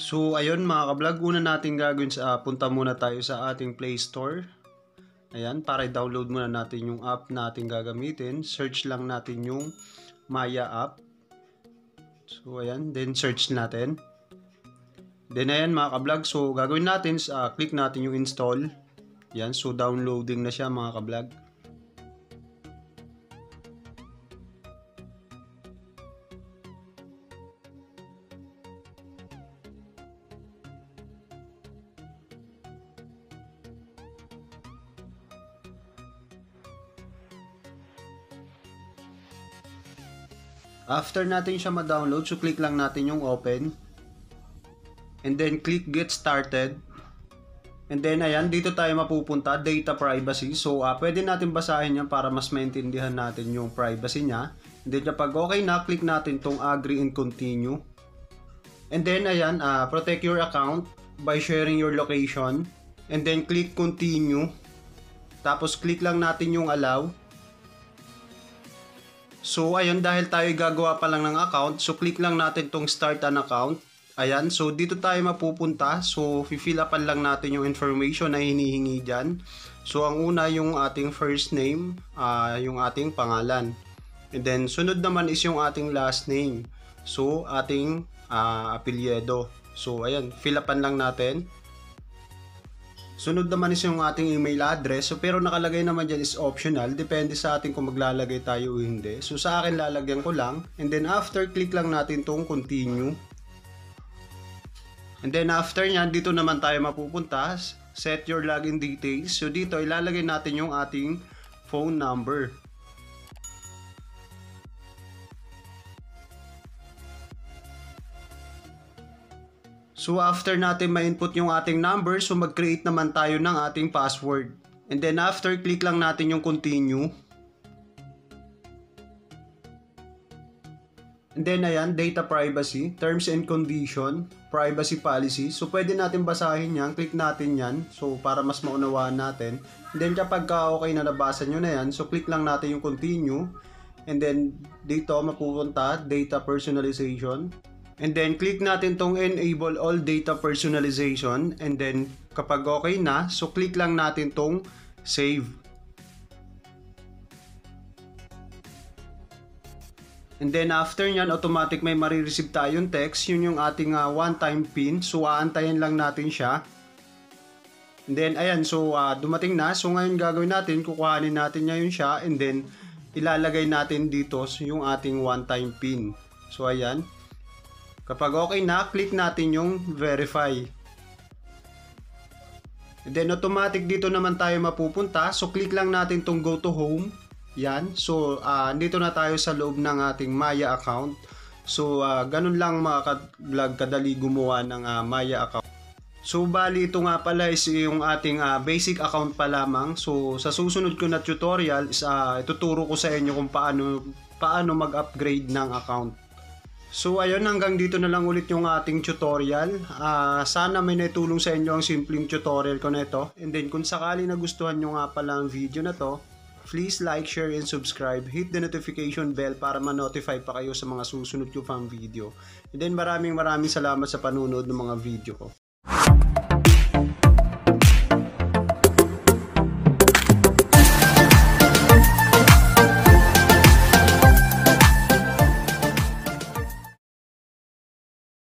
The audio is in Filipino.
So ayun mga ka-vlog, una natin gagawin punta muna tayo sa ating Play Store. Ayan, para i-download muna natin yung app natin gagamitin. Search lang natin yung Maya app. So ayan, then search natin. Then ayan mga ka-vlog, so gagawin natin, click natin yung install. Ayan, so downloading na siya mga ka-vlog. After natin siya ma-download, so click lang natin yung open. And then click get started. And then ayan, dito tayo mapupunta, data privacy. So pwede natin basahin yan para mas maintindihan natin yung privacy niya. And then kapag okay na, click natin tong agree and continue. And then ayan, protect your account by sharing your location. And then click continue. Tapos click lang natin yung allow. So ayun, dahil tayo gagawa pa lang ng account, so click lang natin tong start an account. Ayan, so dito tayo mapupunta. So fill upan lang natin yung information na hinihingi dyan. So ang una yung ating first name, yung ating pangalan. And then sunod naman is yung ating last name. So ating apelyido. So ayan, fill upan lang natin. Sunod naman is yung ating email address. So pero nakalagay naman dyan is optional. Depende sa atin kung maglalagay tayo o hindi. So sa akin lalagyan ko lang. And then after, click lang natin tong continue. And then after nyan, dito naman tayo mapupunta. Set your login details. So dito ilalagay natin yung ating phone number. So after natin ma-input yung ating number, so mag-create naman tayo ng ating password. And then after, click lang natin yung continue. And then ayan, data privacy, terms and condition, privacy policy. So pwede natin basahin yan, click natin yan. So para mas maunawaan natin. And then kapag okay na nabasa nyo na yan, so click lang natin yung continue. And then dito mapupunta, data personalization. And then click natin tong enable all data personalization. And then kapag okay na, so click lang natin tong save. And then after nyan, automatic may marireceive tayong text. Yun yung ating one-time pin. So aantayin lang natin siya. And then ayan, so dumating na. So ngayon gagawin natin, kukuhanin natin ngayon siya. And then ilalagay natin dito yung ating one-time pin. So ayan. Kapag okay na, click natin yung verify. And then automatic dito naman tayo mapupunta. So click lang natin tong go to home. Yan. So dito na tayo sa loob ng ating Maya account. So ganun lang mga ka-vlog kadali gumawa ng Maya account. So bali ito nga pala is yung ating basic account pa lamang. So sa susunod ko na tutorial is ituturo ko sa inyo kung paano mag-upgrade ng account. So ayun, hanggang dito na lang ulit yung ating tutorial. Sana may naitulong sa inyo ang simpleng tutorial ko na ito. And then kung sakali nagustuhan nyo nga pala ang video na to, please like, share, and subscribe. Hit the notification bell para ma-notify pa kayo sa mga susunod ko pang video. And then maraming salamat sa panunood ng mga video ko.